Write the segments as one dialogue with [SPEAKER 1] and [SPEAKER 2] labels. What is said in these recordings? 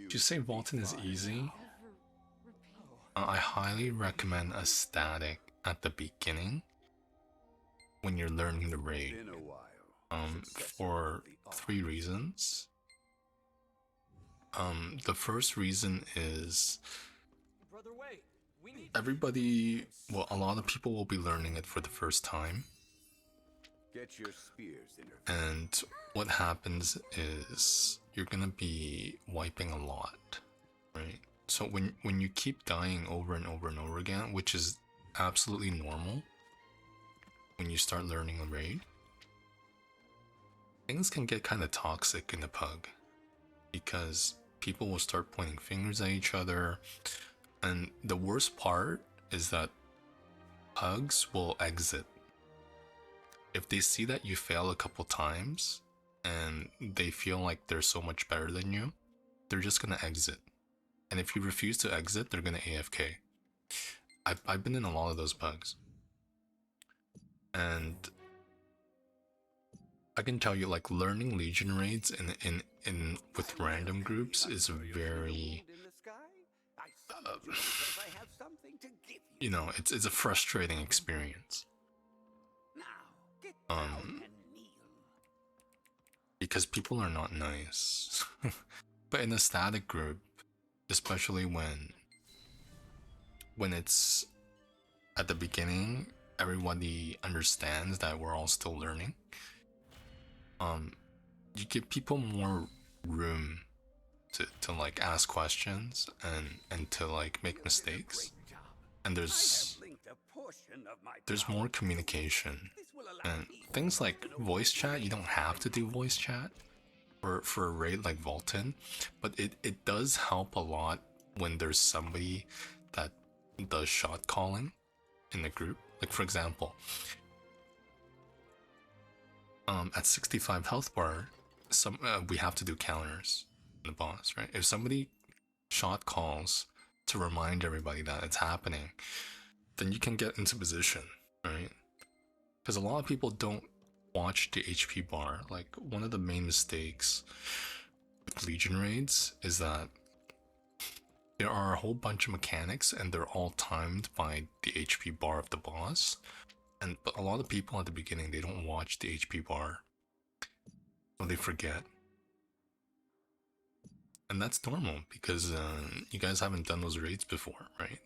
[SPEAKER 1] To say Valtan is easy, I highly recommend a static at the beginning when you're learning the raid. For three reasons. The first reason is everybody, well, a lot of people will be learning it for the first time. And what happens is you're gonna be wiping a lot, right? So when you keep dying over and over and over again, which is absolutely normal when you start learning a raid, things can get kind of toxic in the pug because people will start pointing fingers at each other, and the worst part is that pugs will exit if they see that you fail a couple times and they feel like they're so much better than you. They're just gonna exit, and if you refuse to exit, they're gonna AFK. I've been in a lot of those pugs, and I can tell you, like, learning Legion raids in with random groups is very, uh, you know, it's a frustrating experience. Because people are not nice. But in a static group, especially when it's at the beginning, everybody understands that we're all still learning. You give people more room to like ask questions and to like make mistakes, and there's more communication, and things like voice chat. You don't have to do voice chat for a raid like Valtan, but it does help a lot when there's somebody that does shot calling in the group. Like, for example, at 65 health bar, we have to do counters in the boss, right? If somebody shot calls to remind everybody that it's happening, then you can get into position, right? Because a lot of people don't watch the HP bar. Like, one of the main mistakes with Legion raids is that there are a whole bunch of mechanics and they're all timed by the HP bar of the boss. But a lot of people at the beginning, they don't watch the HP bar, so they forget. And that's normal because you guys haven't done those raids before, right?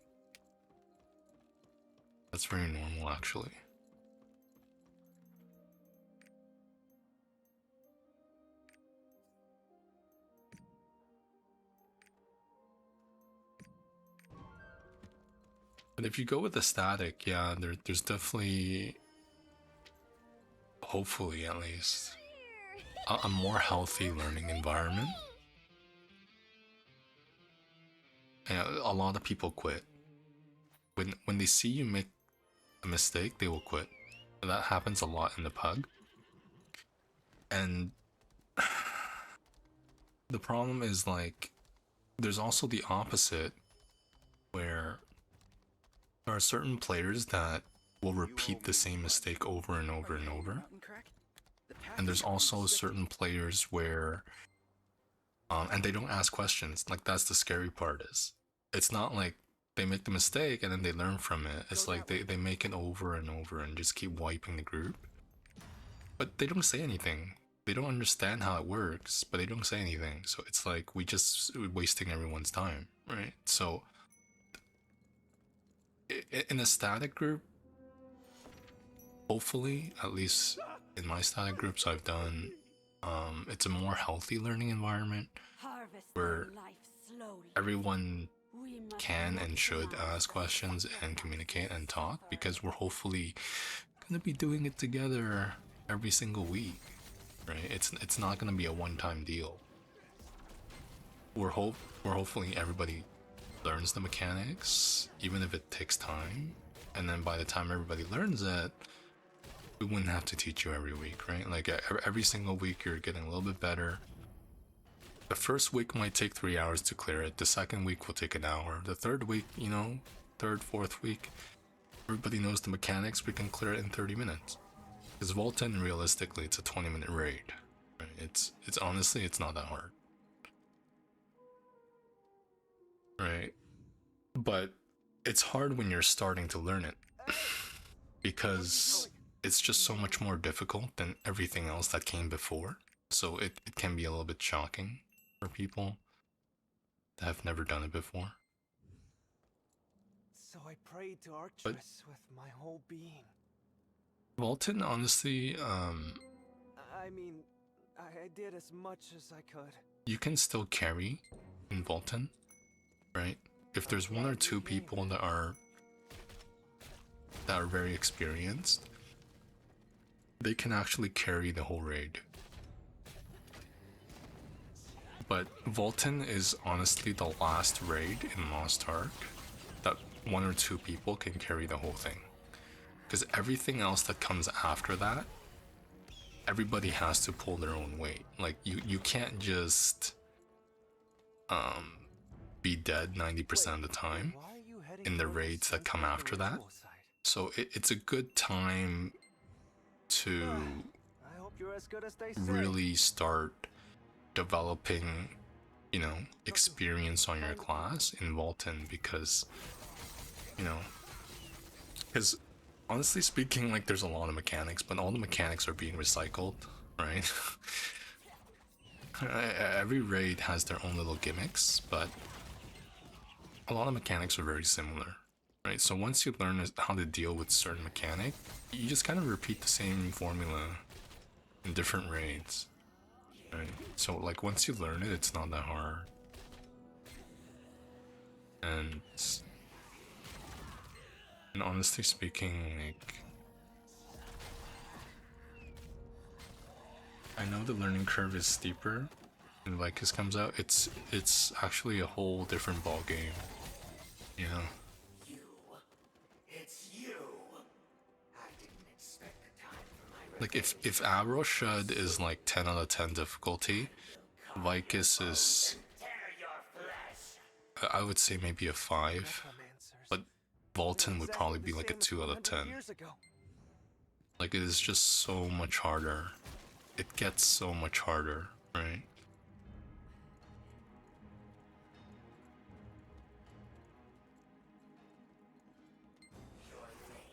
[SPEAKER 1] That's very normal, actually. But if you go with the static, yeah, there's definitely, hopefully at least, a more healthy learning environment. And a lot of people quit. When they see you make a mistake, they will quit. And that happens a lot in the pug. And the problem is, like, there's also the opposite, where there are certain players that will repeat the same mistake over and over and over. And there's also certain players where, and they don't ask questions. Like, that's the scary part is, it's not like they make the mistake and then they learn from it. It's like they make it over and over and just keep wiping the group. But they don't say anything. They don't understand how it works, but they don't say anything. So it's like we're wasting everyone's time, right? So in a static group, hopefully, at least in my static groups I've done, it's a more healthy learning environment where everyone can and should ask questions and communicate and talk, because we're hopefully gonna be doing it together every single week, right? It's not gonna be a one-time deal. We're hopefully everybody learns the mechanics, even if it takes time, and then by the time everybody learns it, we wouldn't have to teach you every week, right? Like, every single week you're getting a little bit better. The first week might take 3 hours to clear it. The second week will take an hour. The third week, you know, third, fourth week, everybody knows the mechanics. We can clear it in 30 minutes. Because Valtan, realistically, it's a 20-minute raid. Right? It's honestly, it's not that hard. but it's hard when you're starting to learn it because it's just so much more difficult than everything else that came before. So it can be a little bit shocking for people that have never done it before.
[SPEAKER 2] So I prayed to
[SPEAKER 1] But
[SPEAKER 2] Arcturus with my whole being.
[SPEAKER 1] Valtan, honestly,
[SPEAKER 2] I mean, I did as much as I could.
[SPEAKER 1] you can still carry in Valtan, right? If there's one or two people that are very experienced, they can actually carry the whole raid. But Valtan is honestly the last raid in Lost Ark that one or two people can carry the whole thing. Because everything else that comes after that, everybody has to pull their own weight. Like you can't just be dead 90% of the time in the raids that come after that. So it's a good time to really start developing, you know, experience on your class in Valtan, because, you know, because honestly speaking, like, there's a lot of mechanics, but all the mechanics are being recycled, right? Every raid has their own little gimmicks, but a lot of mechanics are very similar, right? So once you learn how to deal with certain mechanic, you just kind of repeat the same formula in different raids, right? So like once you learn it, it's not that hard. And honestly speaking, like, I know the learning curve is steeper when Vicus comes out. It's actually a whole different ball game, you know. Like if Arrow Shud is like 10 out of 10 difficulty, Vicus is, I would say maybe a 5, but Valtan would probably be like a 2 out of 10. Like it is just so much harder. It gets so much harder, right?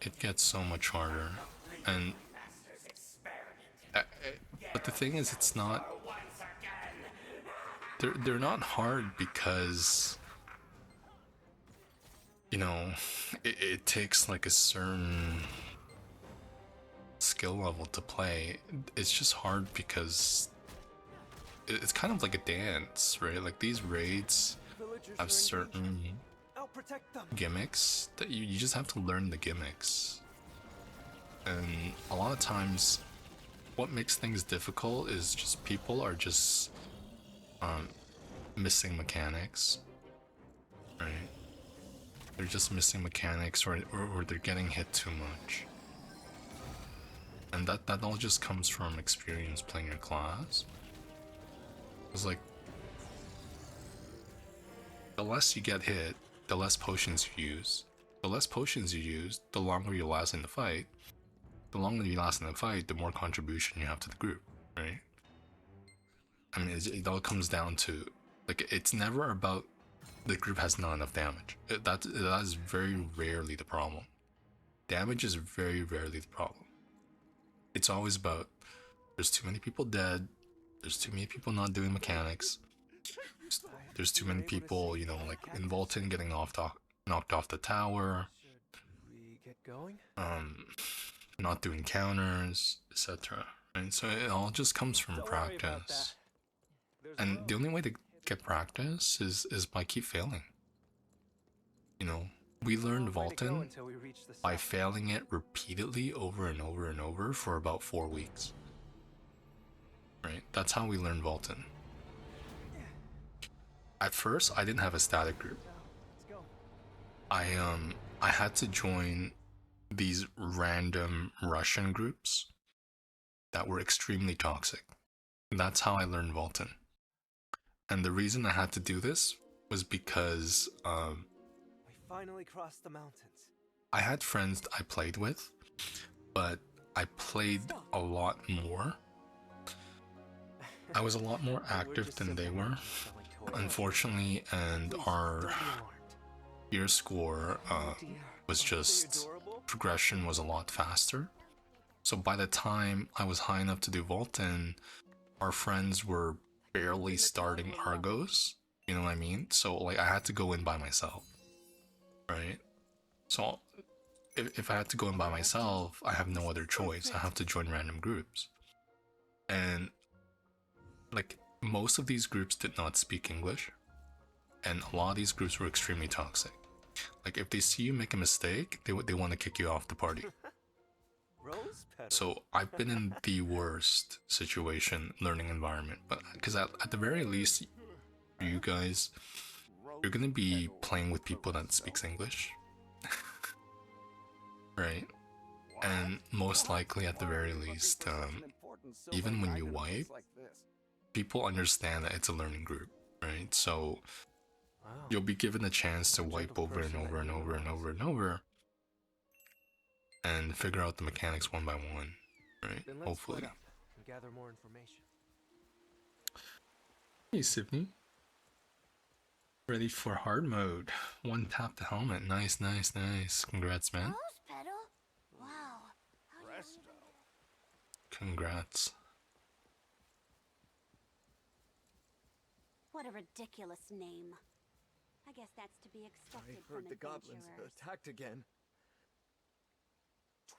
[SPEAKER 1] It gets so much harder, and but the thing is, it's not. They're not hard because, you know, it takes like a certain skill level to play. It's just hard because it's kind of like a dance, right? Like these raids have certain gimmicks that you just have to learn the gimmicks. And a lot of times what makes things difficult is just people are just missing mechanics, right? They're just missing mechanics, or they're getting hit too much. And that all just comes from experience playing your class. It's like, the less you get hit, the less potions you use. The less potions you use, the longer you last in the fight. The longer you last in the fight, the more contribution you have to the group, right? I mean, it all comes down to, like, it's never about the group has not enough damage. That is very rarely the problem. Damage is very rarely the problem. It's always about, there's too many people dead, there's too many people not doing mechanics, there's too many people, you know, like in Valtan getting knocked off the tower, not doing counters, etc. And so it all just comes from practice. And the only way to get practice is by keep failing. You know, we learned Valtan by failing it repeatedly over and over and over for about 4 weeks. Right? That's how we learned Valtan. At first, I didn't have a static group. I had to join these random Russian groups that were extremely toxic. That's how I learned Valtan. And the reason I had to do this was because
[SPEAKER 2] we finally crossed the mountains.
[SPEAKER 1] I had friends I played with, but I played a lot more. I was a lot more active than they were, unfortunately, and our, Gear score was just, progression was a lot faster. So by the time I was high enough to do Valtan, our friends were barely starting Argos. You know what I mean? So like I had to go in by myself, right? So if I had to go in by myself, I have no other choice. I have to join random groups. And like most of these groups did not speak English, and a lot of these groups were extremely toxic. Like if they see you make a mistake, they want to kick you off the party. So I've been in the worst situation, learning environment, but because at the very least, you guys, you're gonna be playing with people that speaks English, right? And most likely, at the very least, even when you wipe, people understand that it's a learning group, right? So you'll be given a chance to wipe over and over and over and over and over and figure out the mechanics one by one, right? Hopefully.
[SPEAKER 2] Gather more information.
[SPEAKER 1] Hey, Sydney. Ready for hard mode. One tap the helmet. Nice, nice, nice. Congrats, man.
[SPEAKER 3] Wow.
[SPEAKER 1] Congrats.
[SPEAKER 3] What a ridiculous name. I guess that's to be expected
[SPEAKER 2] I
[SPEAKER 3] from
[SPEAKER 2] heard the goblins
[SPEAKER 3] adventurers.
[SPEAKER 2] attacked again.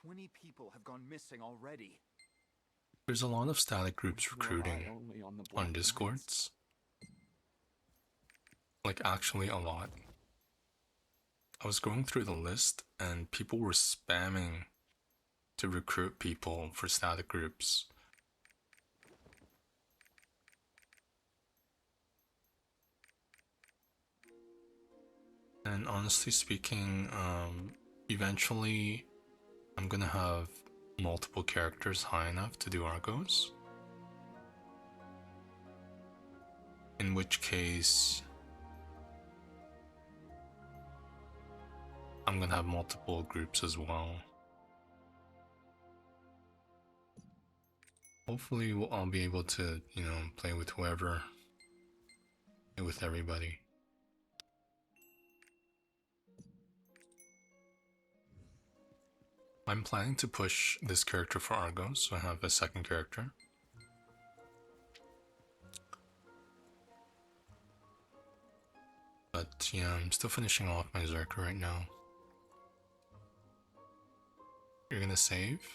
[SPEAKER 4] 20 people have gone missing already.
[SPEAKER 1] There's a lot of static groups recruiting
[SPEAKER 4] Only on the
[SPEAKER 1] on
[SPEAKER 4] black
[SPEAKER 1] Discords. Like, actually a lot. I was going through the list and people were spamming to recruit people for static groups. And honestly speaking, eventually I'm gonna have multiple characters high enough to do Argos. In which case, I'm gonna have multiple groups as well. Hopefully I'll be able to, you know, play with whoever, play with everybody. I'm planning to push this character for Argos, so I have a second character. But yeah, I'm still finishing off my Berserker right now. You're gonna save?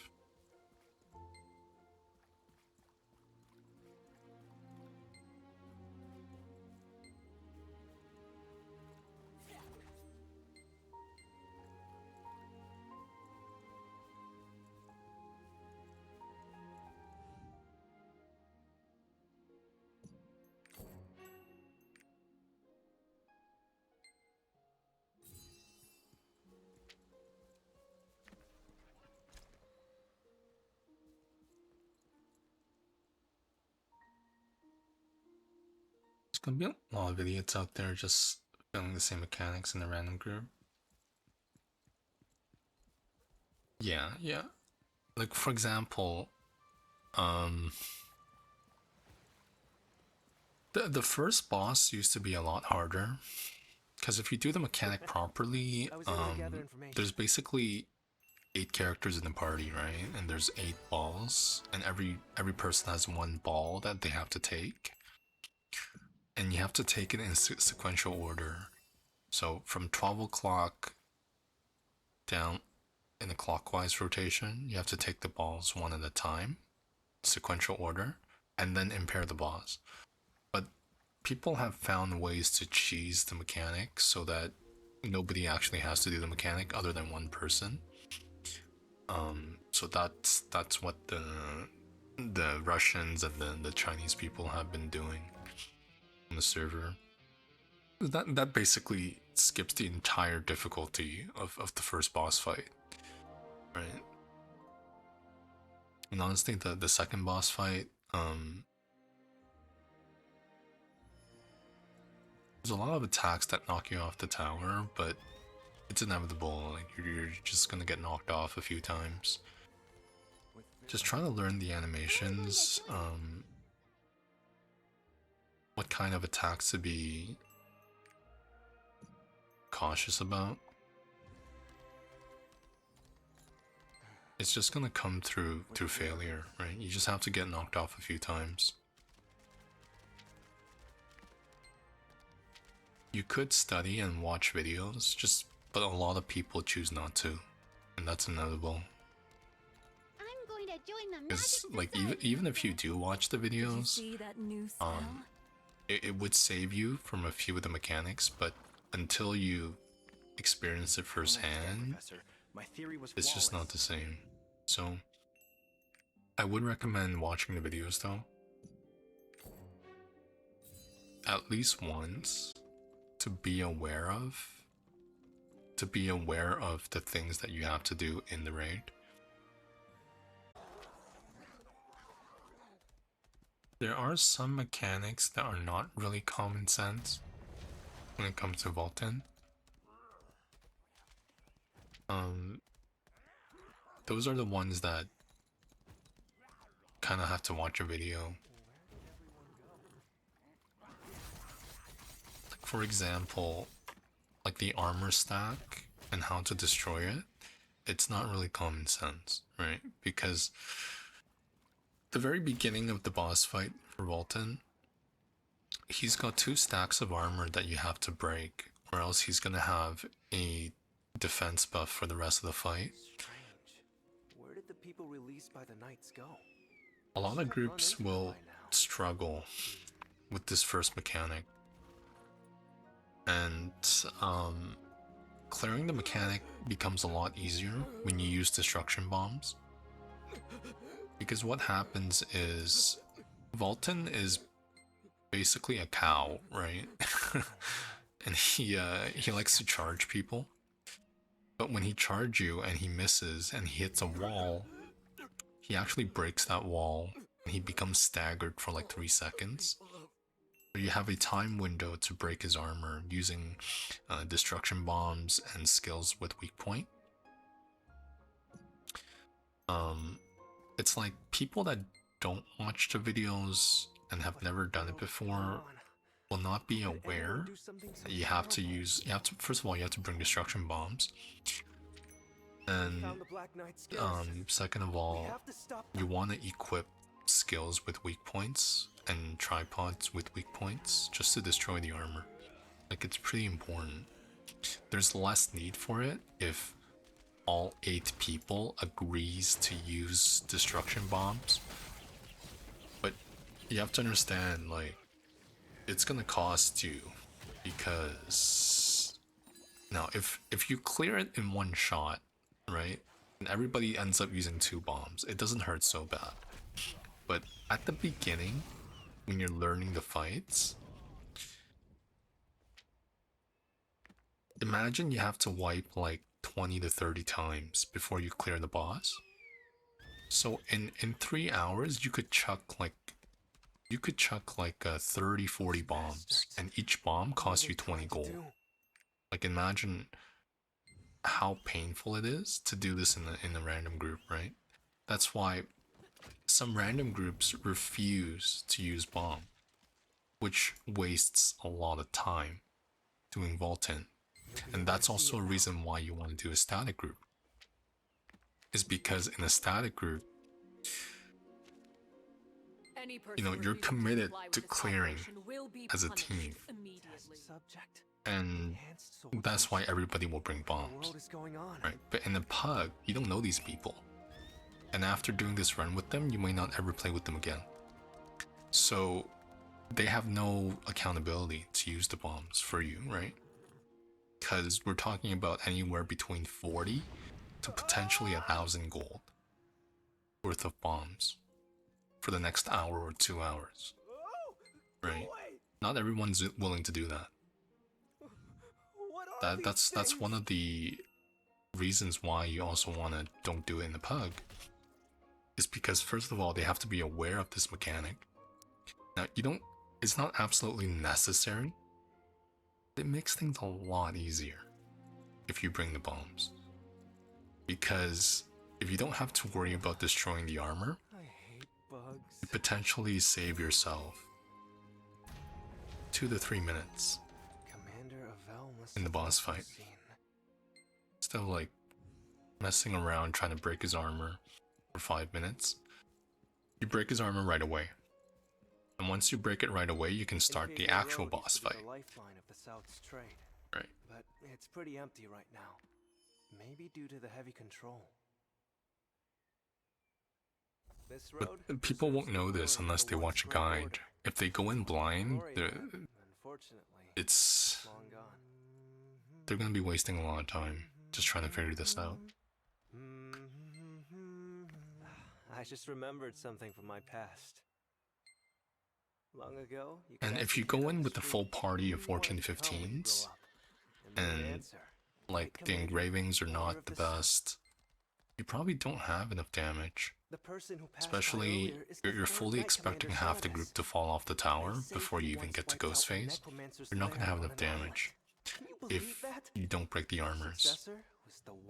[SPEAKER 1] There's gonna be a lot of idiots out there just filming the same mechanics in a random group. Yeah, yeah. Like for example, the first boss used to be a lot harder. Because if you do the mechanic properly, there's basically 8 characters in the party, right? And there's 8 balls, and every person has 1 ball that they have to take. And you have to take it in sequential order. So from 12 o'clock down in a clockwise rotation, you have to take the balls one at a time, sequential order, and then impair the boss. But people have found ways to cheese the mechanic so that nobody actually has to do the mechanic other than one person. So that's what the Russians and the Chinese people have been doing on the server. That basically skips the entire difficulty of the first boss fight, right? And honestly, the second boss fight, there's a lot of attacks that knock you off the tower, but it's inevitable. Like you're just gonna get knocked off a few times. Just trying to learn the animations, what kind of attacks to be cautious about. It's just gonna come through failure, right? You just have to get knocked off a few times. You could study and watch videos, but a lot of people choose not to, and that's inevitable.
[SPEAKER 3] I'm going to join the
[SPEAKER 1] Because
[SPEAKER 3] magic
[SPEAKER 1] like
[SPEAKER 3] society.
[SPEAKER 1] even if you do watch the videos,
[SPEAKER 5] See that new spell?
[SPEAKER 1] it would save you from a few of the mechanics, but until you experience it firsthand,
[SPEAKER 4] Professor. My theory was
[SPEAKER 1] it's just not
[SPEAKER 4] flawless.
[SPEAKER 1] the same. So I would recommend watching the videos though, at least once, to be aware of the things that you have to do in the raid. There are some mechanics that are not really common sense when it comes to Valtan. Those are the ones that kind of have to watch a video. Like for example, like the armor stack and how to destroy it. It's not really common sense, right? Because the very beginning of the boss fight for Valtan, he's got 2 stacks of armor that you have to break, or else he's gonna have a defense buff for the rest of the fight.
[SPEAKER 2] Strange. Where did the people released by the knights go?
[SPEAKER 1] A lot of
[SPEAKER 2] Should have run
[SPEAKER 1] groups
[SPEAKER 2] into them
[SPEAKER 1] will
[SPEAKER 2] by now.
[SPEAKER 1] struggle with this first mechanic, and clearing the mechanic becomes a lot easier when you use destruction bombs. Because what happens is Valtan is basically a cow, right? And he likes to charge people. But when he charges you and he misses and he hits a wall, he actually breaks that wall and he becomes staggered for like 3 seconds. So you have a time window to break his armor using destruction bombs and skills with weak point. It's like people that don't watch the videos and have never done it before will not be aware that you have to first of all, you have to bring destruction bombs. And
[SPEAKER 2] Found the Black Knight's skills.
[SPEAKER 1] second of
[SPEAKER 2] We
[SPEAKER 1] all,
[SPEAKER 2] have to stop
[SPEAKER 1] you want to equip skills with weak points and tripods with weak points just to destroy the armor. Like, it's pretty important. There's less need for it if all 8 people agrees to use destruction bombs. But you have to understand, like, it's gonna cost you, because now if you clear it in one shot, right, and everybody ends up using 2 bombs, it doesn't hurt so bad. But at the beginning, when you're learning the fights, imagine you have to wipe like 20 to 30 times before you clear the boss. So in 3 hours, you could chuck like 30-40 bombs, and each bomb costs you 20 gold. Like, imagine how painful it is to do this in a random group, right? That's why some random groups refuse to use bomb, which wastes a lot of time doing Valtan. And that's also a reason why you want to do a static group, is because in a static group, you know, you're committed to clearing as a team,
[SPEAKER 2] Subject.
[SPEAKER 1] and
[SPEAKER 2] Enhanced sword
[SPEAKER 1] that's why
[SPEAKER 2] function.
[SPEAKER 1] everybody will bring
[SPEAKER 2] What in the
[SPEAKER 1] bombs,
[SPEAKER 2] world is going on?
[SPEAKER 1] right? But in a pug, you don't know these people, and after doing this run with them, you may not ever play with them again. So they have no accountability to use the bombs for you, right? Because we're talking about anywhere between 40 to potentially 1,000 gold worth of bombs for the next hour or 2 hours, right? Not everyone's willing to do that.
[SPEAKER 2] What are these
[SPEAKER 1] That's
[SPEAKER 2] things?
[SPEAKER 1] one of the reasons why you also want to don't do it in the pug, is because first of all, they have to be aware of this mechanic. Now, it's not absolutely necessary. It makes things a lot easier if you bring the bombs, because if you don't have to worry about destroying the armor,
[SPEAKER 2] I hate bugs.
[SPEAKER 1] you potentially save yourself 2 to 3 minutes.
[SPEAKER 2] Commander of
[SPEAKER 1] in the boss fight. Instead of like messing around trying to break his armor for 5 minutes, you break his armor right away. And once you break it right away, you can start the actual boss fight. Right.
[SPEAKER 2] But it's pretty empty right now. Maybe due to the heavy control. This road,
[SPEAKER 1] But people won't know this unless they watch a guide. If they go in blind, it's they're gonna be wasting a lot of time just trying to figure this out.
[SPEAKER 2] I just remembered something from my past. Long ago,
[SPEAKER 1] And if you go in with the full party of 14-15s, and like the engravings are not the best, you probably don't have enough damage. Especially, you're fully expecting half the group to fall off the tower before you even get to ghost phase. You're not gonna have enough damage if you don't break the armors.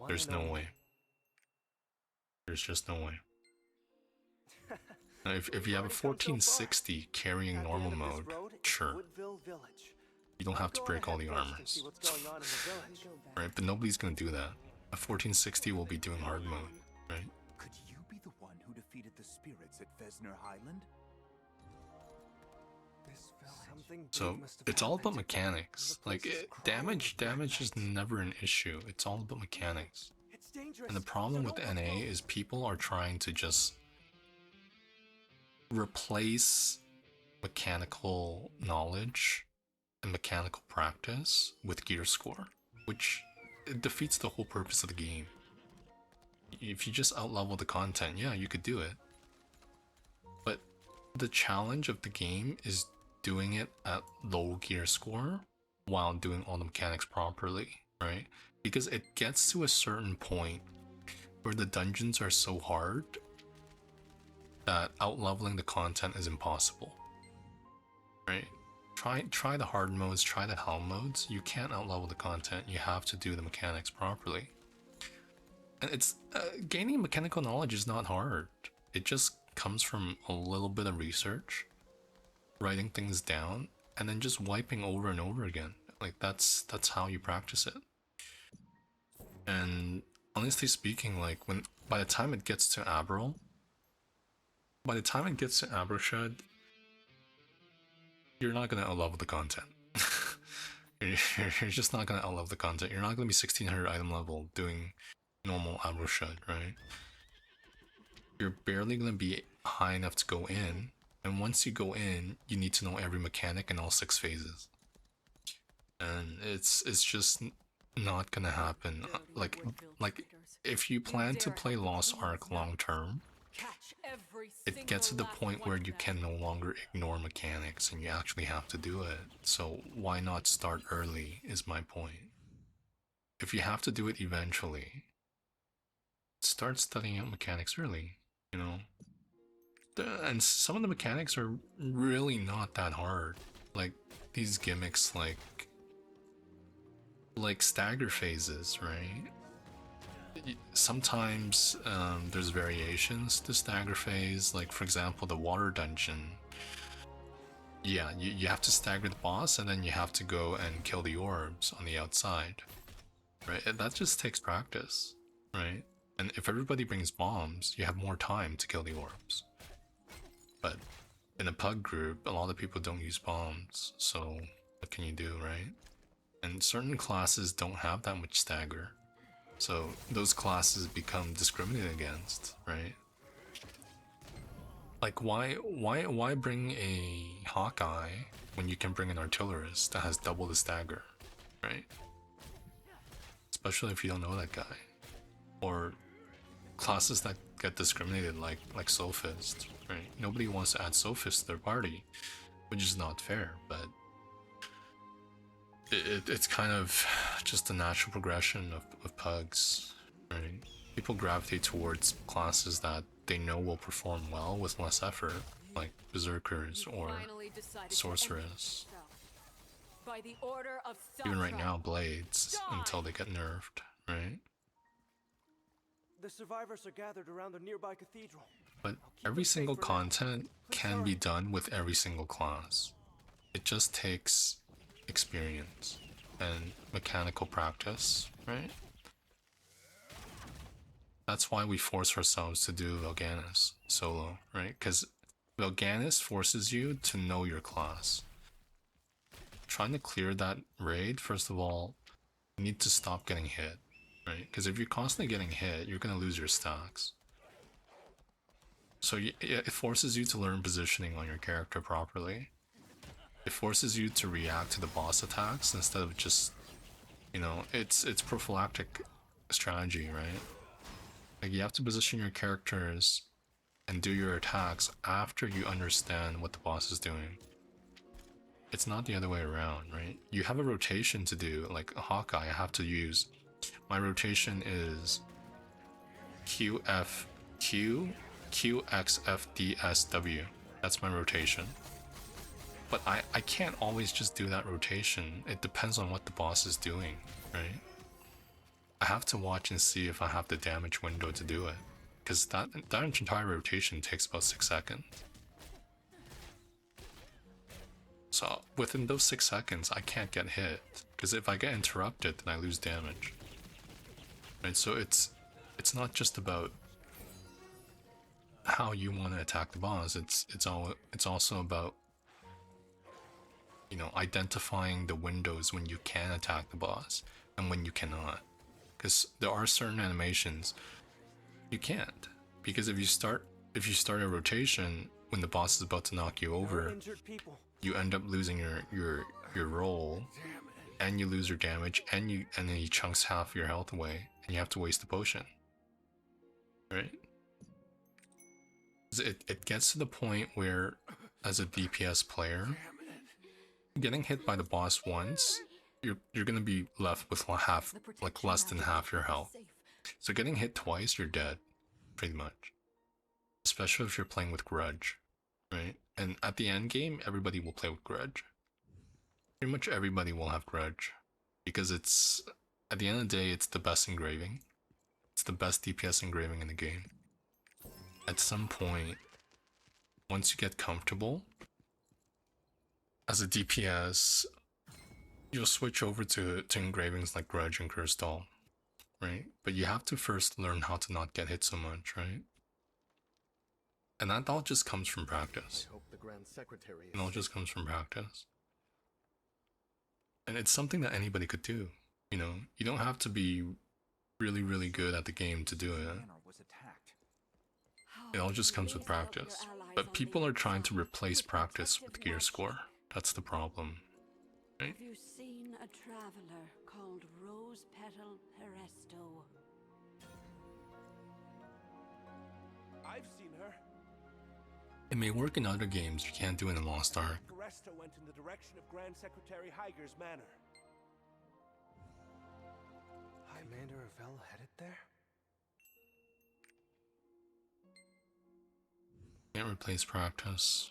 [SPEAKER 1] There's no way. There's just no way. Now, if you have a 1460 carrying normal mode, sure. You don't have to break all the armors. Right, but nobody's gonna do that. A 1460 will be doing hard mode, right?
[SPEAKER 4] Could you be the one who defeated the spirits at Vesner Highland?
[SPEAKER 1] So it's all about mechanics. Like damage is never an issue. It's all about mechanics. And the problem with NA is people are trying to just replace mechanical knowledge and mechanical practice with gear score, which it defeats the whole purpose of the game. If you just outlevel the content, yeah, you could do it. But the challenge of the game is doing it at low gear score while doing all the mechanics properly, right? Because it gets to a certain point where the dungeons are so hard that outleveling the content is impossible, right? Try the hard modes, try the hell modes. You can't outlevel the content. You have to do the mechanics properly. And it's gaining mechanical knowledge is not hard. It just comes from a little bit of research, writing things down, and then just wiping over and over again. Like that's how you practice it. And honestly speaking, like by the time it gets to Aberral, Abershad, you're not gonna outlevel the content. you're just not gonna outlevel the content. You're not gonna be 1600 item level doing normal Abershad, right? You're barely gonna be high enough to go in, and once you go in, you need to know every mechanic in all 6 phases. And it's just not gonna happen. Like if you plan to play Lost Ark long term, it gets to the point where you can no longer ignore mechanics and you actually have to do it. So why not start early is my point. If you have to do it eventually, start studying out mechanics early, you know? And some of the mechanics are really not that hard. Like these gimmicks like stagger phases, right? Sometimes there's variations to stagger phase, like for example the water dungeon. Yeah, you have to stagger the boss and then you have to go and kill the orbs on the outside, right? And that just takes practice, right? And if everybody brings bombs, you have more time to kill the orbs. But in a pug group, a lot of people don't use bombs, so what can you do, right? And certain classes don't have that much stagger. So those classes become discriminated against, right? Like why bring a Hawkeye when you can bring an artillerist that has double the stagger, right? Especially if you don't know that guy. Or classes that get discriminated like Sophist, right? Nobody wants to add Sophist to their party, which is not fair, but it's kind of just the natural progression of pugs, right? People gravitate towards classes that they know will perform well with less effort, like Berserkers or Sorceress. Even right now, Blades, until they get nerfed, right?
[SPEAKER 2] The survivors are gathered around the nearby cathedral.
[SPEAKER 1] But every single content can be done with every single class. It just takes experience. and mechanical practice, right? That's why we force ourselves to do Valganis solo, right? Because Valganis forces you to know your class. Trying to clear that raid, first of all, you need to stop getting hit, right? Because if you're constantly getting hit, you're going to lose your stacks. So it forces you to learn positioning on your character properly. It forces you to react to the boss attacks instead of just, you know, it's prophylactic strategy, right? Like, you have to position your characters and do your attacks after you understand what the boss is doing. It's not the other way around, right? You have a rotation to do, like a Hawkeye. I have to use, my rotation is QXFDSW. That's my rotation. But I can't always just do that rotation. It depends on what the boss is doing, right? I have to watch and see if I have the damage window to do it. Because that entire rotation takes about 6 seconds. So within those 6 seconds, I can't get hit. Because if I get interrupted, then I lose damage. Right, so it's not just about how you want to attack the boss. It's also about, you know, identifying the windows when you can attack the boss and when you cannot. Because there are certain animations you can't. Because if you start a rotation when the boss is about to knock you over, you end up losing your roll, and you lose your damage, and then he chunks half your health away, and you have to waste the potion. Right? It gets to the point where, as a DPS player, getting hit by the boss once, you're gonna be left with less than half your health. So getting hit twice, you're dead, pretty much. Especially if you're playing with Grudge, right? And at the end game, everybody will play with Grudge. Pretty much everybody will have Grudge, because it's, at the end of the day, it's the best engraving. It's the best DPS engraving in the game. At some point, once you get comfortable as a DPS, you'll switch over to engravings like Grudge and Cursed Doll, right? But you have to first learn how to not get hit so much, right? And that all just comes from practice. It all just comes from practice. And it's something that anybody could do, you know? You don't have to be really, really good at the game to do it. It all just comes with practice. But people are trying to replace practice with gear score. That's the problem. Right?
[SPEAKER 3] Have you seen a traveler called Rose Petal Peresto?
[SPEAKER 2] I've seen her.
[SPEAKER 1] It may work in other games, you can't do it in Lost Ark.
[SPEAKER 2] Peresto went in the direction of Grand Secretary Heiger's manor. Commander Ravel headed there?
[SPEAKER 1] Can't replace practice.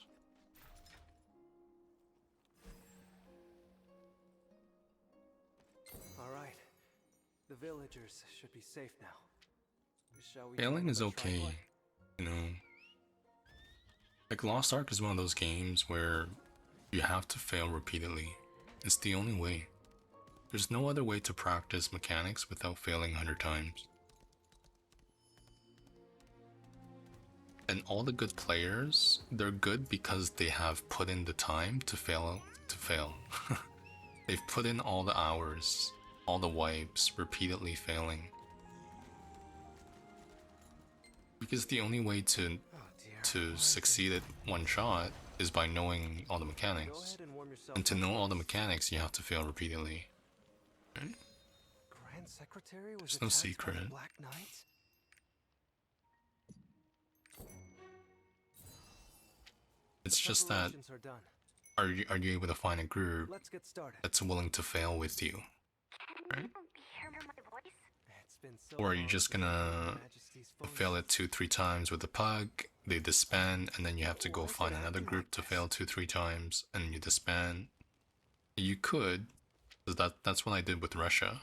[SPEAKER 2] Alright. The villagers should be safe now. Shall we
[SPEAKER 1] Failing is okay, you know. Like, Lost Ark is one of those games where you have to fail repeatedly. It's the only way. There's no other way to practice mechanics without failing 100 times. And all the good players, they're good because they have put in the time to fail. They've put in all the hours, all the wipes, repeatedly failing. Because the only way to succeed at one shot is by knowing all the mechanics. And to know all the mechanics, you have to fail repeatedly. Right?
[SPEAKER 2] Grand Secretary was
[SPEAKER 1] There's no
[SPEAKER 2] attacked by
[SPEAKER 1] secret.
[SPEAKER 2] the Black Knights?
[SPEAKER 1] It's just that,
[SPEAKER 2] Preparations are done.
[SPEAKER 1] are you able to find a group
[SPEAKER 2] Let's get started.
[SPEAKER 1] that's willing to fail with you? Right?
[SPEAKER 2] It's been so
[SPEAKER 1] Or are you
[SPEAKER 2] long
[SPEAKER 1] just
[SPEAKER 2] since
[SPEAKER 1] gonna
[SPEAKER 2] Her Majesty's phone
[SPEAKER 1] fail it 2-3 times with a pug, they disband, and then you have to go find another group to fail 2-3 times, and you disband? You could, because that's what I did with Russia.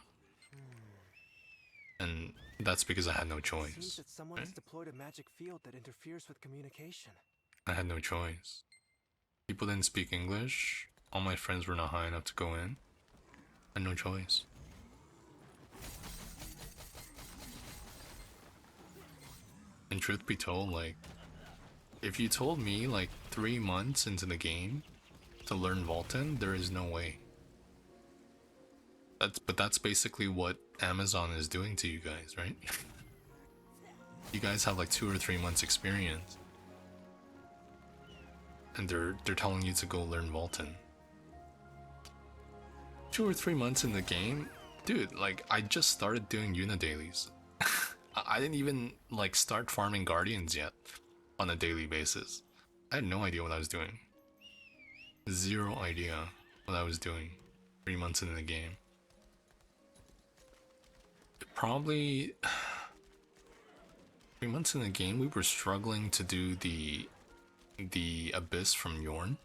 [SPEAKER 1] And that's because I had no
[SPEAKER 2] It seems
[SPEAKER 1] choice.
[SPEAKER 2] that someone has
[SPEAKER 1] Right?
[SPEAKER 2] deployed a magic field that interferes with communication.
[SPEAKER 1] I had no choice. People didn't speak English, all my friends were not high enough to go in. I had no choice. And truth be told, like, if you told me like 3 months into the game to learn Valtan, there is no way. But that's basically what Amazon is doing to you guys, right? You guys have like 2 or 3 months experience, and they're telling you to go learn Valtan. 2 or 3 months in the game, dude. Like, I just started doing Unidailies. I didn't even like start farming Guardians yet on a daily basis. I had no idea what I was doing. Zero idea what I was doing 3 months into the game. Probably 3 months in the game, we were struggling to do the Abyss from Yorn.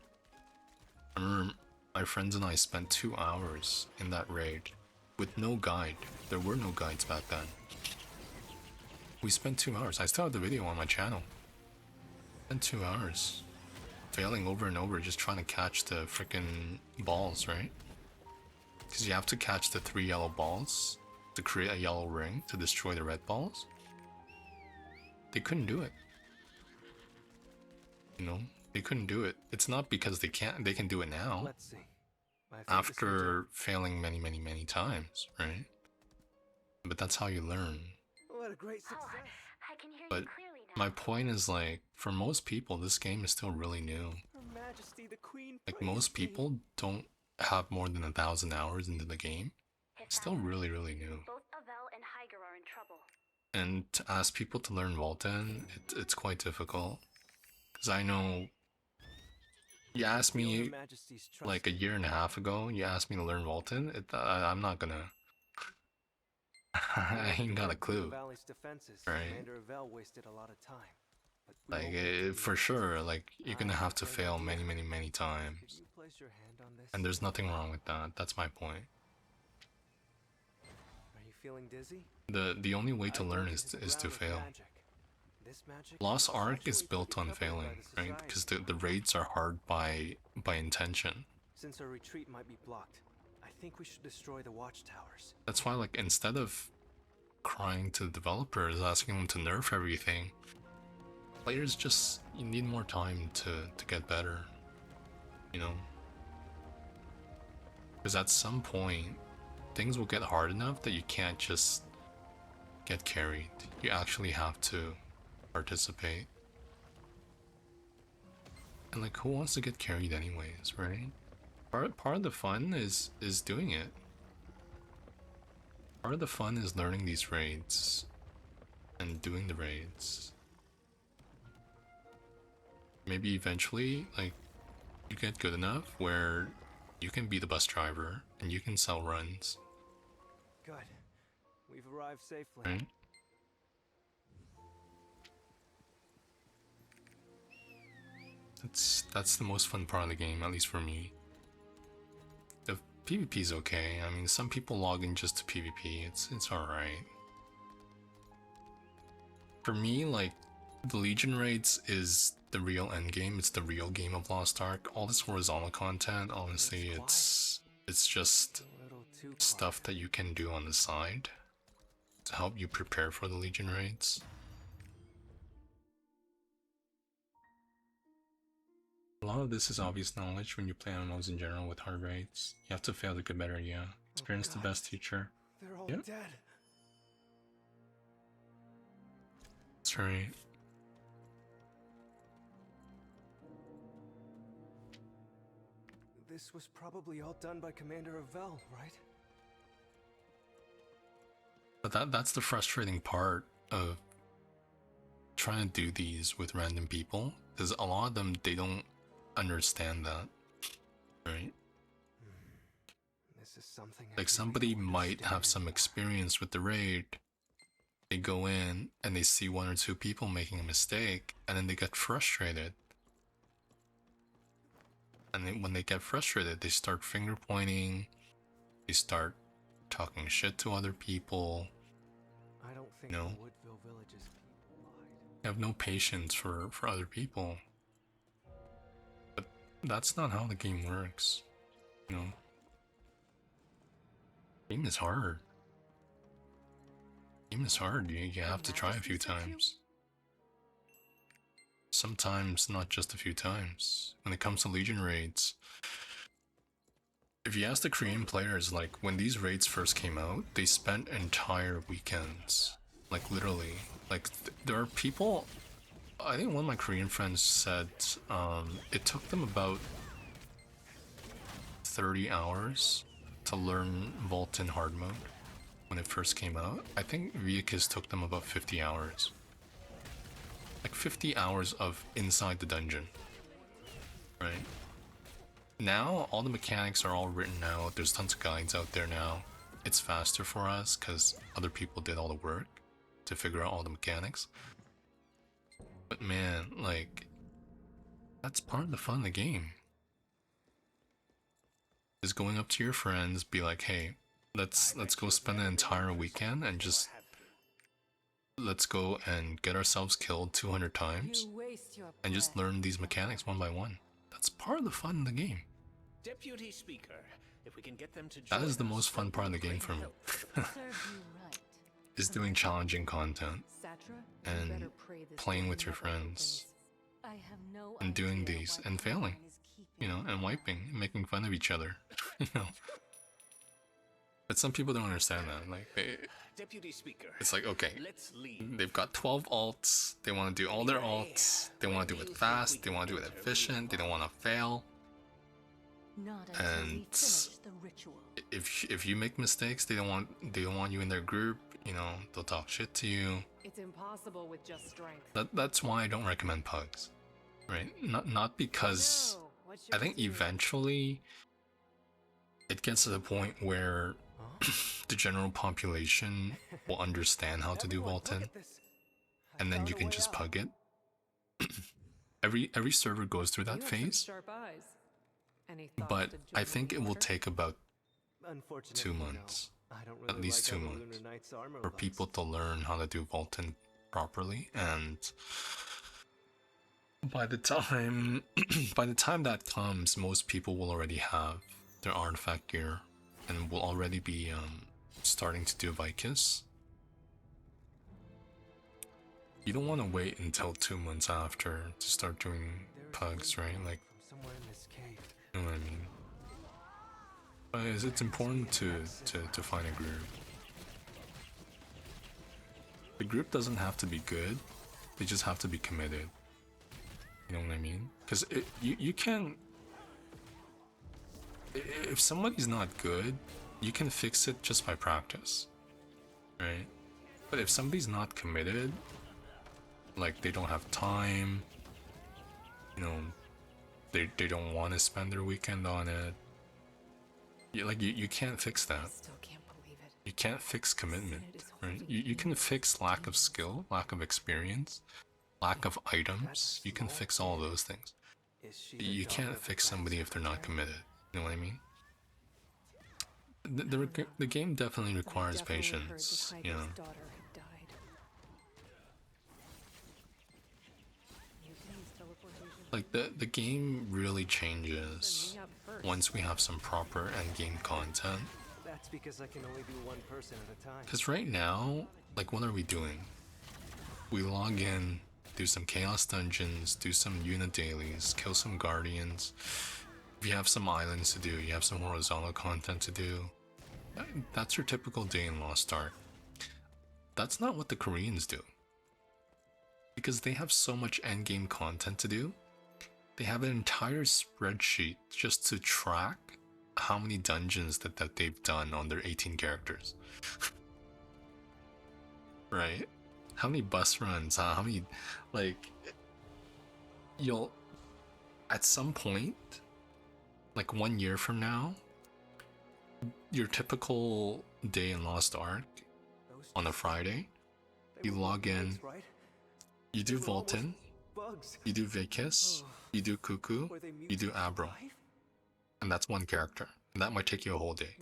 [SPEAKER 1] I remember my friends and I spent 2 hours in that raid with no guide. There were no guides back then. We spent 2 hours. I still have the video on my channel. Spent 2 hours failing over and over, just trying to catch the freaking balls, right? Because you have to catch the 3 yellow balls to create a yellow ring to destroy the red balls. They couldn't do it. You know, they couldn't do it. It's not because they can't. They can do it now.
[SPEAKER 2] Let's see.
[SPEAKER 1] After failing many times, right? But that's how you learn.
[SPEAKER 2] What a great success.
[SPEAKER 5] I can hear
[SPEAKER 1] But
[SPEAKER 5] you clearly now.
[SPEAKER 1] my point is, like, for most people, this game is still really new.
[SPEAKER 2] Her Majesty the Queen.
[SPEAKER 1] Like,
[SPEAKER 2] praise
[SPEAKER 1] most
[SPEAKER 2] thee.
[SPEAKER 1] people don't have more than 1,000 hours into the game. It's still really new.
[SPEAKER 5] Both Avel and Higer are in trouble.
[SPEAKER 1] And to ask people to learn Valtan, it's quite difficult. Because I know, you asked
[SPEAKER 2] Feel Her
[SPEAKER 1] me
[SPEAKER 2] Majesty's trust.
[SPEAKER 1] like a year and a half ago, you asked me to learn Valtan, I'm not gonna. I ain't got a clue.
[SPEAKER 2] Valley's defenses.
[SPEAKER 1] Right.
[SPEAKER 2] Commander Avel wasted a lot of time. But we
[SPEAKER 1] Like,
[SPEAKER 2] won't wait
[SPEAKER 1] for sure, like, you're gonna have to
[SPEAKER 2] Great
[SPEAKER 1] fail
[SPEAKER 2] idea.
[SPEAKER 1] many
[SPEAKER 2] Could
[SPEAKER 1] times.
[SPEAKER 2] you place your hand on this?
[SPEAKER 1] And there's nothing wrong with that. That's my point.
[SPEAKER 2] Are you feeling dizzy?
[SPEAKER 1] The only way to
[SPEAKER 2] I
[SPEAKER 1] learn
[SPEAKER 2] broke
[SPEAKER 1] is
[SPEAKER 2] into the
[SPEAKER 1] is to
[SPEAKER 2] ground with
[SPEAKER 1] fail.
[SPEAKER 2] magic. This magic
[SPEAKER 1] Lost
[SPEAKER 2] was
[SPEAKER 1] Ark is
[SPEAKER 2] actually
[SPEAKER 1] built on
[SPEAKER 2] covered
[SPEAKER 1] failing,
[SPEAKER 2] by the
[SPEAKER 1] right? Because
[SPEAKER 2] society.
[SPEAKER 1] the raids are hard by intention.
[SPEAKER 2] Since our retreat might be blocked, I think we should destroy the watchtowers.
[SPEAKER 1] That's why, like, instead of crying to the developers, asking them to nerf everything, players just, you need more time to get better, you know? Because at some point, things will get hard enough that you can't just get carried. You actually have to participate. And, like, who wants to get carried anyways, right? Part of the fun is doing it. Part of the fun is learning these raids and doing the raids. Maybe eventually, like, you get good enough where you can be the bus driver and you can sell runs,
[SPEAKER 2] Good. We've arrived safely.
[SPEAKER 1] right? That's the most fun part of the game, at least for me. The PvP is okay. I mean, some people log in just to PvP. It's alright. For me, like, the Legion raids is the real end game. It's the real game of Lost Ark. All this horizontal content, honestly, it's just
[SPEAKER 2] A little too
[SPEAKER 1] stuff that you can do on the side to help you prepare for the Legion raids. A lot of this is obvious knowledge when you play MMOs in general with hard raids. You have to fail to get better, yeah. Experience the best teacher.
[SPEAKER 2] They're all
[SPEAKER 1] Yeah.
[SPEAKER 2] dead.
[SPEAKER 1] That's right.
[SPEAKER 2] This was probably all done by Commander Avel, right?
[SPEAKER 1] But that's the frustrating part of trying to do these with random people, because a lot of them, they don't understand that, right?
[SPEAKER 2] This is something I
[SPEAKER 1] Like,
[SPEAKER 2] really
[SPEAKER 1] somebody
[SPEAKER 2] don't
[SPEAKER 1] might have
[SPEAKER 2] understand.
[SPEAKER 1] some experience with the raid, they go in and they see 1 or 2 people making a mistake, and then they get frustrated. And then when they get frustrated, they start finger pointing, they start talking shit to other people.
[SPEAKER 2] I don't think
[SPEAKER 1] No.
[SPEAKER 2] the Woodville Village's people lied.
[SPEAKER 1] They have no patience for other people. But that's not how the game works, you know? Game is hard. Game is hard. You have to try a few times. Sometimes not just a few times. When it comes to Legion raids, if you ask the Korean players, like when these raids first came out, they spent entire weekends. Like literally. Like there are people, I think one of my Korean friends said it took them about 30 hours to learn Valtan hard mode when it first came out. I think Viacus took them about 50 hours. Like 50 hours of inside the dungeon. Right? Now, all the mechanics are all written out. There's tons of guides out there now. It's faster for us because other people did all the work to figure out all the mechanics. But man, like, that's part of the fun of the game. Is going up to your friends, be like, hey, let's go spend an entire weekend and just let's go and get ourselves killed 200 times and just learn these mechanics one by one. That's part of the fun of the game.
[SPEAKER 6] Deputy Speaker, if we can get them to
[SPEAKER 1] That is the most fun part of the game for me. Is doing challenging content and playing with your friends and doing these and failing, you know, and wiping and making fun of each other, you know. But some people don't understand that. Like
[SPEAKER 6] Deputy Speaker,
[SPEAKER 1] it's like, okay,
[SPEAKER 6] let's leave.
[SPEAKER 1] they've got 12 alts, they want to do all their alts, they want to do it fast, they want to do it efficient, they don't want to fail. And if you make mistakes, they don't want you in their group, you know, they'll talk shit to you.
[SPEAKER 7] It's impossible with just strength.
[SPEAKER 1] That's why I don't recommend pugs. Right? Not because I think eventually it gets to the point where the general population will understand how to do Valtan, and then you can just pug it. Every server goes through that phase, but I think it will take about 2 months, at least 2 months, for people to learn how to do Valtan properly, and by the time that comes, most people will already have their artifact gear and will already be starting to do Vicus. You don't want to wait until 2 months after to start doing pugs, right? Like, you know what I mean? But it's important to find a group. The group doesn't have to be good, they just have to be committed. You know what I mean? Because you can... If somebody's not good, you can fix it just by practice, right? But if somebody's not committed, like they don't have time, you know, they don't want to spend their weekend on it, you can't fix that. You can't fix commitment, right? You can fix lack of skill, lack of experience, lack of items. You can fix all those things. You can't fix somebody if they're not committed. You know what I mean? The game definitely requires patience, you know. Like the game really changes once we have some proper endgame content.
[SPEAKER 2] That's because I can only do one person at a time.
[SPEAKER 1] Because right now, like, what are we doing? We log in, do some chaos dungeons, do some unit dailies, kill some guardians. If you have some islands to do, you have some horizontal content to do. That's your typical day in Lost Ark. That's not what the Koreans do. Because they have so much endgame content to do. They have an entire spreadsheet just to track how many dungeons that they've done on their 18 characters. Right? How many bus runs, how many, like, you'll, at some point, like 1 year from now, your typical day in Lost Ark on a Friday, you log in, you do Valtan, you do Vicus, you do Cuckoo, you do Abro. And that's one character. And that might take you a whole day.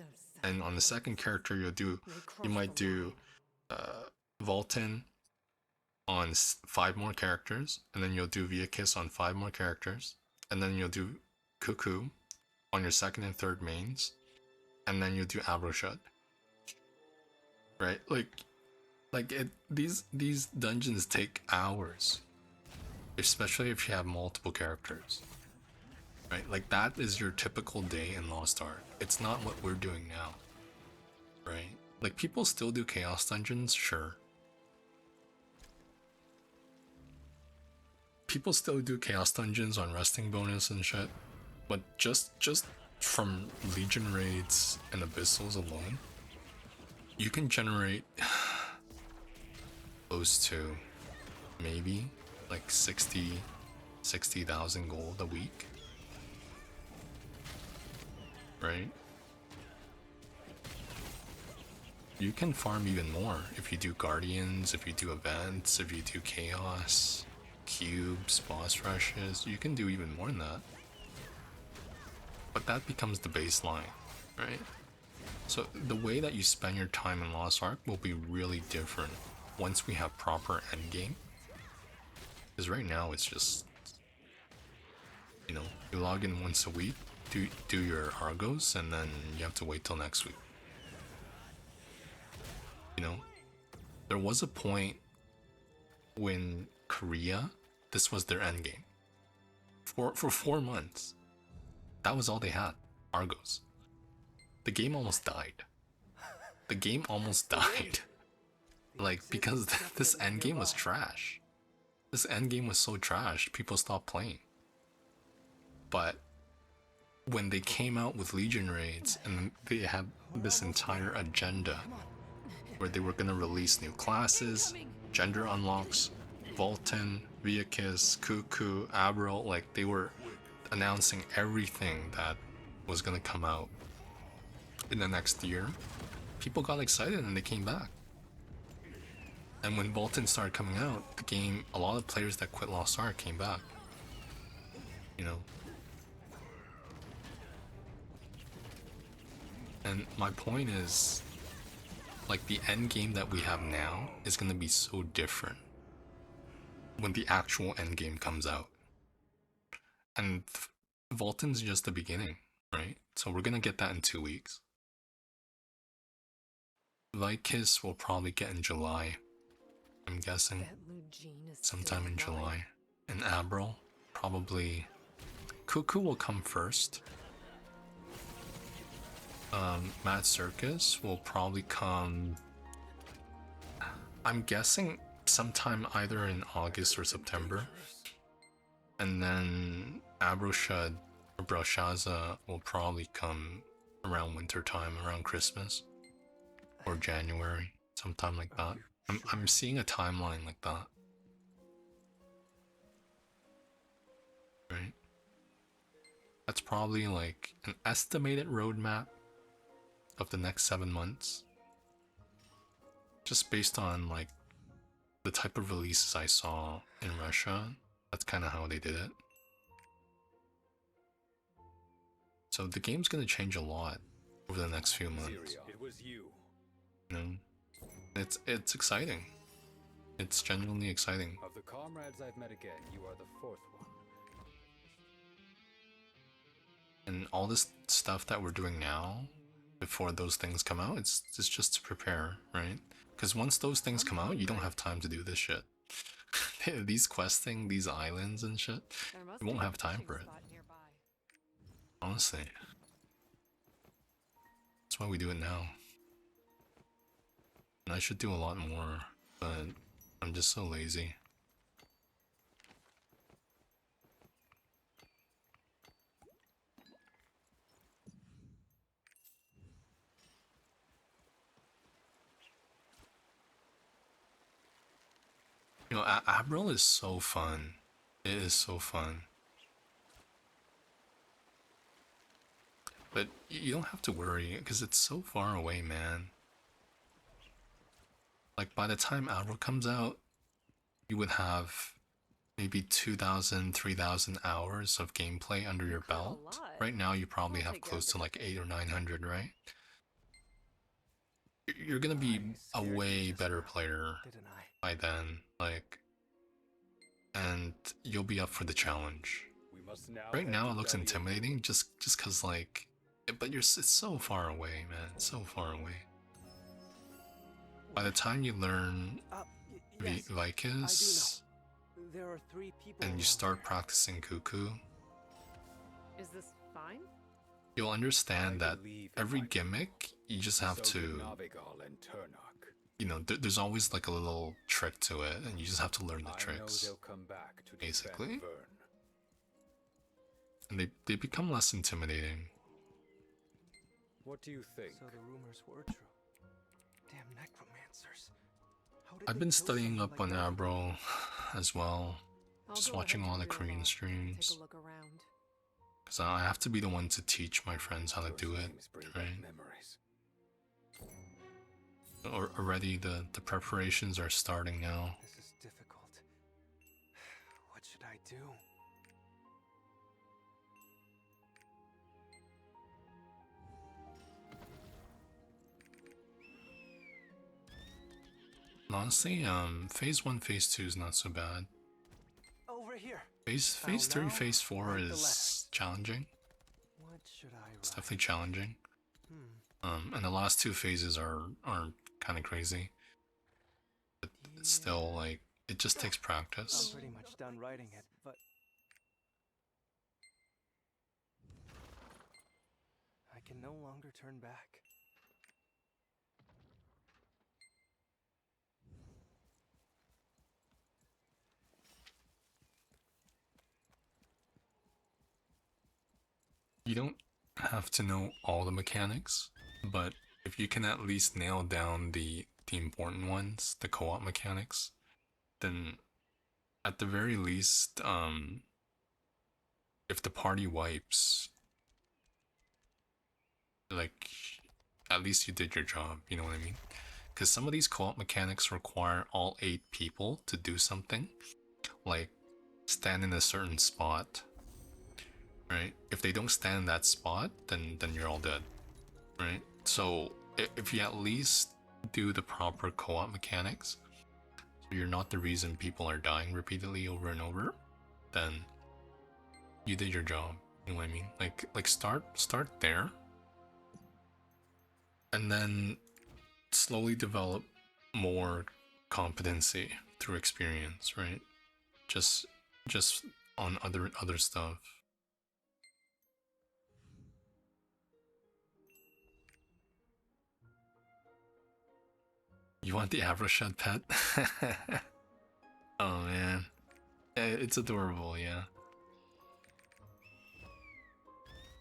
[SPEAKER 1] And on the second character, you might do Valtan on 5 more characters, and then you'll do Vicus on 5 more characters, and then you'll do Cuckoo on your second and third mains, and then you'll do Abroshat. right? These dungeons take hours, especially if you have multiple characters, right? Like that is your typical day in Lost Ark. It's not what we're doing now, right? Like people still do chaos dungeons, sure. People still do chaos dungeons on resting bonus and shit, but just from Legion raids and abyssals alone, you can generate close to maybe like 60,000 gold a week, right? You can farm even more if you do guardians, if you do events, if you do chaos, cubes, boss rushes. You can do even more than that. But that becomes the baseline, right? So the way that you spend your time in Lost Ark will be really different once we have proper endgame. Because right now it's just, you know, you log in once a week, do your Argos, and then you have to wait till next week. You know, there was a point when Korea, this was their endgame. For 4 months, that was all they had, Argos. The game almost died. The game almost died. Like, because this endgame was trash. This endgame was so trash, people stopped playing. But when they came out with Legion raids and they had this entire agenda where they were gonna release new classes, gender unlocks, Valtan, Viakis, Cuckoo, Abril, like they were announcing everything that was gonna come out in the next year, people got excited and they came back. And when Valtan started coming out, the game, a lot of players that quit Lost Ark came back. You know? And my point is, like, the end game that we have now is gonna be so different when the actual end game comes out. And Valtan's just the beginning, right? So we're gonna get that in 2 weeks. Viakis will probably get in July, I'm guessing. Sometime in July. And Abril, probably. Cuckoo will come first. Mad Circus will probably come, I'm guessing sometime either in August or September. And then Abroshad or Brashaza will probably come around winter time, around Christmas or January, sometime like that. I'm seeing a timeline like that. Right? That's probably like an estimated roadmap of the next 7 months. Just based on like the type of releases I saw in Russia, that's kind of how they did it. So the game's gonna change a lot over the next few months.
[SPEAKER 6] It was you.
[SPEAKER 1] You know, it's exciting. It's genuinely exciting.
[SPEAKER 8] Of the comrades I've met again, you are the fourth one.
[SPEAKER 1] And all this stuff that we're doing now, before those things come out, it's just to prepare, right? Because once those things come out, you don't have time to do this shit. These questing, these islands and shit, you won't have time for it. Honestly. That's why we do it now. And I should do a lot more, but I'm just so lazy. You know, Abril is so fun. It is so fun. But you don't have to worry, because it's so far away, man. Like, by the time Abril comes out, you would have maybe 2,000, 3,000 hours of gameplay under your belt. Right now, you probably have close to like 800 or 900, right? You're gonna be a way better player by then, like, and you'll be up for the challenge. Right now, it looks intimidating, just cause like, but it's so far away, man. It's so far away. by the time you learn
[SPEAKER 2] Yes,
[SPEAKER 1] Vicus
[SPEAKER 2] there are 3 people
[SPEAKER 1] and you
[SPEAKER 2] around
[SPEAKER 1] start
[SPEAKER 2] here.
[SPEAKER 1] practicing Cuckoo,
[SPEAKER 7] Is this fine?
[SPEAKER 1] you'll understand
[SPEAKER 8] I
[SPEAKER 1] that
[SPEAKER 8] believe in
[SPEAKER 1] every
[SPEAKER 8] my
[SPEAKER 1] gimmick, you just have
[SPEAKER 8] So did
[SPEAKER 1] to,
[SPEAKER 8] Navigal and Turnok.
[SPEAKER 1] you know, there's always like a little trick to it, and you just have to learn the
[SPEAKER 8] I know
[SPEAKER 1] tricks,
[SPEAKER 8] they'll come back to
[SPEAKER 1] basically.
[SPEAKER 8] defend Vern.
[SPEAKER 1] And they become less intimidating.
[SPEAKER 8] What do you think?
[SPEAKER 2] So the rumors were true. Damn necromancers. How did
[SPEAKER 1] I've
[SPEAKER 2] they
[SPEAKER 1] been
[SPEAKER 2] kill
[SPEAKER 1] studying
[SPEAKER 2] someone
[SPEAKER 1] up
[SPEAKER 2] like
[SPEAKER 1] on
[SPEAKER 2] that?
[SPEAKER 1] Abro as well,
[SPEAKER 7] I'll
[SPEAKER 1] just
[SPEAKER 7] go
[SPEAKER 1] watching
[SPEAKER 7] ahead
[SPEAKER 1] all
[SPEAKER 7] to
[SPEAKER 1] the Korean
[SPEAKER 7] Real Take
[SPEAKER 1] streams.
[SPEAKER 7] a look around.
[SPEAKER 1] Because I have to be the one to teach my friends how to
[SPEAKER 8] Those
[SPEAKER 1] do it,
[SPEAKER 8] names bring back
[SPEAKER 1] right?
[SPEAKER 8] memories.
[SPEAKER 1] Already the preparations are starting now.
[SPEAKER 2] This is difficult. What should I do?
[SPEAKER 1] Honestly, phase 1, phase 2 is not so bad.
[SPEAKER 2] Over here.
[SPEAKER 1] Phase 3,
[SPEAKER 2] now,
[SPEAKER 1] phase 4
[SPEAKER 2] write the
[SPEAKER 1] is challenging.
[SPEAKER 2] What should I
[SPEAKER 1] It's
[SPEAKER 2] write?
[SPEAKER 1] definitely challenging.
[SPEAKER 2] Hmm.
[SPEAKER 1] And the last 2 phases are kind of crazy. But it's still like, it just takes
[SPEAKER 2] I'm
[SPEAKER 1] practice.
[SPEAKER 2] pretty much done writing it, but I can no longer turn back.
[SPEAKER 1] You don't have to know all the mechanics, but if you can at least nail down the important ones, the co-op mechanics, then at the very least, if the party wipes, like, at least you did your job, you know what I mean? Because some of these co-op mechanics require all 8 people to do something, like stand in a certain spot, right? If they don't stand in that spot, then you're all dead, right? So if you at least do the proper co-op mechanics, so you're not the reason people are dying repeatedly over and over, then you did your job. You know what I mean? Like start there, and then slowly develop more competency through experience, right? Just on other stuff. You want the Avroshed pet? Oh man, it's adorable, yeah.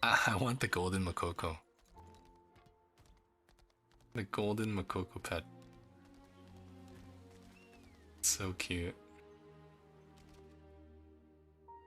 [SPEAKER 1] I want the golden Makoko. The golden Makoko pet. It's so cute.